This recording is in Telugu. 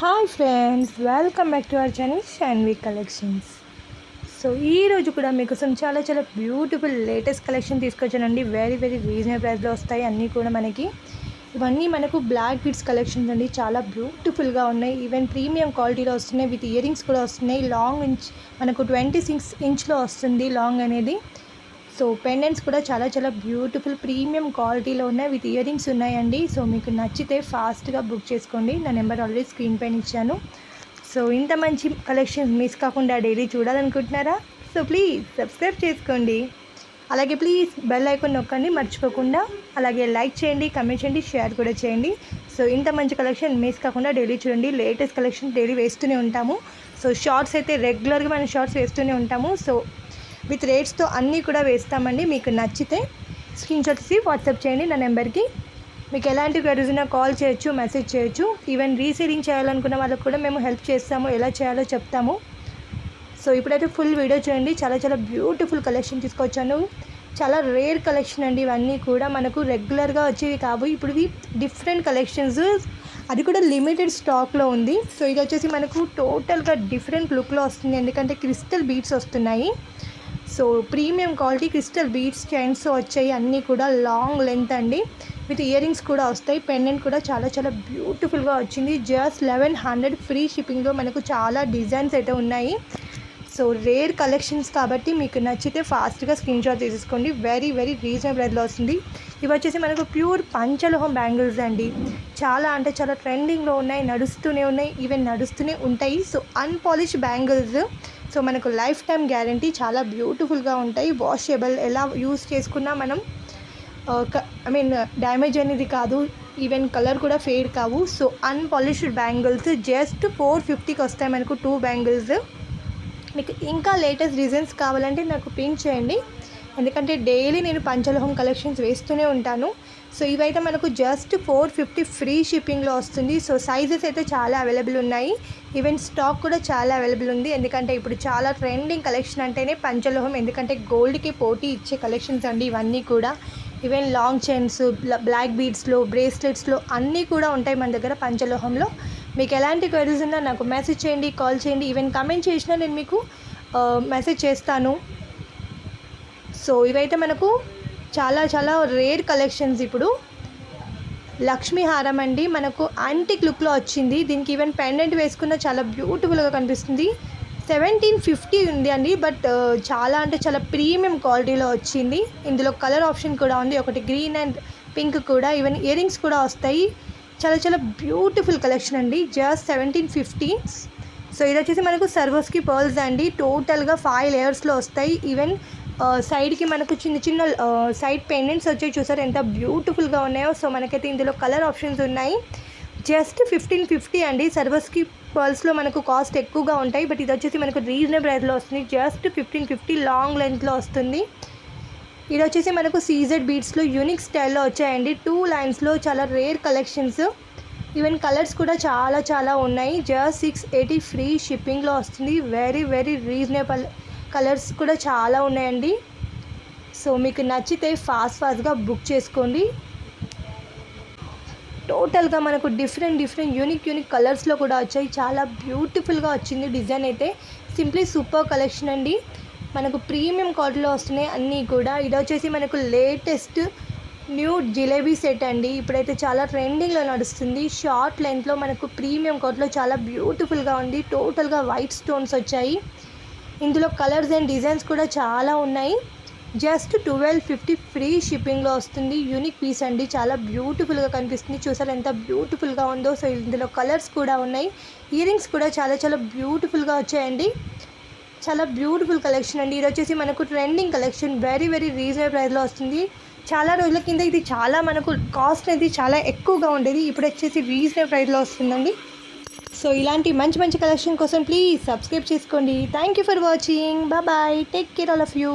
Hi friends, welcome back to our channel Shanvi collections. So ఈరోజు కూడా మీకోసం చాలా చాలా బ్యూటిఫుల్ లేటెస్ట్ కలెక్షన్ తీసుకొచ్చానండి. వెరీ వెరీ రీజనబుల్ ప్రైస్లో వస్తాయి అన్నీ కూడా మనకి. ఇవన్నీ మనకు బ్లాక్ బీడ్స్ కలెక్షన్స్ అండి. చాలా బ్యూటిఫుల్గా ఉన్నాయి. ఈవెన్ ప్రీమియం క్వాలిటీలో వస్తున్నాయి. విత్ ఇయర్ రింగ్స్ కూడా వస్తున్నాయి. లాంగ్ ఇంచ్ మనకు 26 ఇంచ్లో వస్తుంది లాంగ్ అనేది. సో పెండెంట్స్ కూడా చాలా చాలా బ్యూటిఫుల్ ప్రీమియం క్వాలిటీలో ఉన్నాయి. విత్ ఇయర్ రింగ్స్ ఉన్నాయండి. సో మీకు నచ్చితే ఫాస్ట్గా బుక్ చేసుకోండి. నా నెంబర్ ఆల్రెడీ స్క్రీన్ పైన ఇచ్చాను. సో ఇంత మంచి కలెక్షన్స్ మిస్ కాకుండా డైలీ చూడాలనుకుంటున్నారా? సో ప్లీజ్ సబ్స్క్రైబ్ చేసుకోండి. అలాగే ప్లీజ్ బెల్ ఐకాన్ నొక్కండి మర్చిపోకుండా. అలాగే లైక్ చేయండి, కమెంట్ చేయండి, షేర్ కూడా చేయండి. సో ఇంత మంచి కలెక్షన్ మిస్ కాకుండా డైలీ చూడండి. లేటెస్ట్ కలెక్షన్ డైలీ వేస్తూనే ఉంటాము. సో షార్ట్స్ అయితే రెగ్యులర్గా మనం షార్ట్స్ వేస్తూనే ఉంటాము. సో విత్ రేట్స్తో అన్నీ కూడా వేస్తామండి. మీకు నచ్చితే స్క్రీన్ షాట్ తీసి వాట్సాప్ చేయండి నా నెంబర్కి. మీకు ఎలాంటి క్వైరీస్ ఉన్నా కాల్ చేయొచ్చు, మెసేజ్ చేయొచ్చు. ఈవెన్ రీసేలింగ్ చేయాలనుకున్న వాళ్ళకు కూడా మేము హెల్ప్ చేస్తాము, ఎలా చేయాలో చెప్తాము. సో ఇప్పుడైతే ఫుల్ వీడియో చూడండి. చాలా చాలా బ్యూటిఫుల్ కలెక్షన్ తీసుకొచ్చాను. చాలా రేర్ కలెక్షన్ అండి. ఇవన్నీ కూడా మనకు రెగ్యులర్గా వచ్చేవి కావు. ఇప్పుడు ఇవి డిఫరెంట్ కలెక్షన్స్, అది కూడా లిమిటెడ్ స్టాక్లో ఉంది. సో ఇది వచ్చేసి మనకు టోటల్గా డిఫరెంట్ లుక్లో వస్తుంది. ఎందుకంటే క్రిస్టల్ బీడ్స్ వస్తున్నాయి. So premium quality crystal beads chains వచ్చాయి. అన్నీ కూడా లాంగ్ లెంత్ అండి. విత్ ఇయర్ రింగ్స్ కూడా వస్తాయి. పెండెంట్ కూడా చాలా చాలా బ్యూటిఫుల్గా వచ్చింది. జస్ట్ 1100 ఫ్రీ షిప్పింగ్లో మనకు చాలా డిజైన్స్ అయితే ఉన్నాయి. సో రేర్ కలెక్షన్స్ కాబట్టి మీకు నచ్చితే ఫాస్ట్గా స్క్రీన్ షాట్ తీసుకోండి. వెరీ వెరీ రీజనబుల్ ప్రైస్లో వస్తుంది. ఇవి వచ్చేసి మనకు ప్యూర్ పంచలోహం బ్యాంగిల్స్ అండి. చాలా అంటే చాలా ట్రెండింగ్లో ఉన్నాయి, నడుస్తూనే ఉన్నాయి, ఈవెన్ నడుస్తూనే ఉంటాయి. So unpolish bangles. సో మనకు లైఫ్ టైం గ్యారంటీ. చాలా బ్యూటిఫుల్గా ఉంటాయి. వాషబుల్, ఎలా యూస్ చేసుకున్నా మనం డ్యామేజ్ అనేది కాదు. ఈవెన్ కలర్ కూడా ఫేడ్ కావు. సో అన్పాలిష్డ్ బ్యాంగిల్స్ జస్ట్ 450కి వస్తాయి మనకు 2 బ్యాంగిల్స్. మీకు ఇంకా లేటెస్ట్ డిజైన్స్ కావాలంటే నాకు పింక్ చేయండి. ఎందుకంటే డైలీ నేను పంచలోహం కలెక్షన్స్ వేస్తూనే ఉంటాను. సో ఇవైతే మనకు జస్ట్ 450 ఫ్రీ షిప్పింగ్లో వస్తుంది. సో సైజెస్ అయితే చాలా అవైలబుల్ ఉన్నాయి. ఈవెన్ స్టాక్ కూడా చాలా అవైలబుల్ ఉంది. ఎందుకంటే ఇప్పుడు చాలా ట్రెండింగ్ కలెక్షన్ అంటేనే పంచలోహం. ఎందుకంటే గోల్డ్కి పోటీ ఇచ్చే కలెక్షన్స్ అండి ఇవన్నీ కూడా. ఈవెన్ లాంగ్ చైన్స్, బ్లాక్ బీడ్స్లో, బ్రేస్లెట్స్లో అన్నీ కూడా ఉంటాయి మన దగ్గర పంచలోహంలో. మీకు ఎలాంటి క్వైరీస్ ఉన్నా నాకు మెసేజ్ చేయండి, కాల్ చేయండి. ఈవెన్ కమెంట్ చేసినా నేను మీకు మెసేజ్ చేస్తాను. సో ఇవైతే మనకు చాలా చాలా రేర్ కలెక్షన్స్. ఇప్పుడు లక్ష్మీ హారం అండి. మనకు యాంటిక్ లుక్లో వచ్చింది. దీనికి ఈవెన్ పెండెంట్ వేసుకున్న చాలా బ్యూటిఫుల్గా కనిపిస్తుంది. 1750 ఉంది అండి. బట్ చాలా అంటే చాలా ప్రీమియం క్వాలిటీలో వచ్చింది. ఇందులో కలర్ ఆప్షన్ కూడా ఉంది, ఒకటి గ్రీన్ అండ్ పింక్ కూడా. ఈవెన్ ఇయర్ రింగ్స్ కూడా వస్తాయి. చాలా చాలా బ్యూటిఫుల్ కలెక్షన్ అండి. జస్ట్ 1750. సో ఇది వచ్చేసి మనకు సర్వోస్కి పర్ల్స్ అండి. టోటల్గా 5 లేయర్స్లో వస్తాయి. ఈవెన్ సైడ్కి మనకు చిన్న చిన్న సైడ్ పెండెంట్స్ వచ్చాయి. చూసారు ఎంత బ్యూటిఫుల్గా ఉన్నాయో. సో మనకైతే ఇందులో కలర్ ఆప్షన్స్ ఉన్నాయి. జస్ట్ 1550 అండి. సర్వస్కి పర్ల్స్లో మనకు కాస్ట్ ఎక్కువగా ఉంటాయి. బట్ ఇది వచ్చేసి మనకు రీజనబుల్ ప్రైస్లో వస్తుంది. జస్ట్ 1550 లాంగ్ లెంత్లో వస్తుంది. ఇది వచ్చేసి మనకు సీజెడ్ బీడ్స్లో యూనిక్ స్టైల్లో వచ్చాయండి. 2 లైన్స్లో చాలా రేర్ కలెక్షన్స్. ఈవెన్ కలర్స్ కూడా చాలా చాలా ఉన్నాయి. జస్ట్ 680 ఫ్రీ షిప్పింగ్లో వస్తుంది. Very very reasonable. కలర్స్ కూడా చాలా ఉన్నాయండి. సో మీకు నచ్చితే ఫాస్ట్గా బుక్ చేసుకోండి. టోటల్గా మనకు డిఫరెంట్ యూనిక్ కలర్స్లో కూడా వచ్చాయి. చాలా బ్యూటిఫుల్గా వచ్చింది డిజైన్ అయితే. సింప్లీ సూపర్ కలెక్షన్ అండి. మనకు ప్రీమియం క్వాలిటీలో వస్తున్నాయి అన్నీ కూడా. ఇది వచ్చేసి మనకు లేటెస్ట్ న్యూ జిలేబీ సెట్ అండి. ఇప్పుడైతే చాలా ట్రెండింగ్లో నడుస్తుంది. షార్ట్ లెంత్లో మనకు ప్రీమియం క్వాలిటీలో చాలా బ్యూటిఫుల్గా ఉంది. టోటల్గా వైట్ స్టోన్స్ వచ్చాయి. ఇందులో కలర్స్ అండ్ డిజైన్స్ కూడా చాలా ఉన్నాయి. జస్ట్ 1250 ఫ్రీ షిప్పింగ్లో వస్తుంది. యూనిక్ పీస్ అండి. చాలా బ్యూటిఫుల్గా కనిపిస్తుంది. చూసారు ఎంత బ్యూటిఫుల్గా ఉందో. సో ఇందులో కలర్స్ కూడా ఉన్నాయి. ఇయర్ రింగ్స్ కూడా చాలా చాలా బ్యూటిఫుల్గా వచ్చాయండి. చాలా బ్యూటిఫుల్ కలెక్షన్ అండి. ఇది వచ్చేసి మనకు trending collection. Very very reasonable ప్రైస్లో వస్తుంది. చాలా రోజుల కింద ఇది చాలా మనకు కాస్ట్ అనేది చాలా ఎక్కువగా ఉండేది. ఇప్పుడు వచ్చేసి రీజనబుల్ ప్రైస్లో వస్తుందండి. సో ఇలాంటి మంచి మంచి కలెక్షన్ కోసం ప్లీజ్ సబ్స్క్రైబ్ చేసుకోండి. Thank you for watching. Bye. Take care all of you.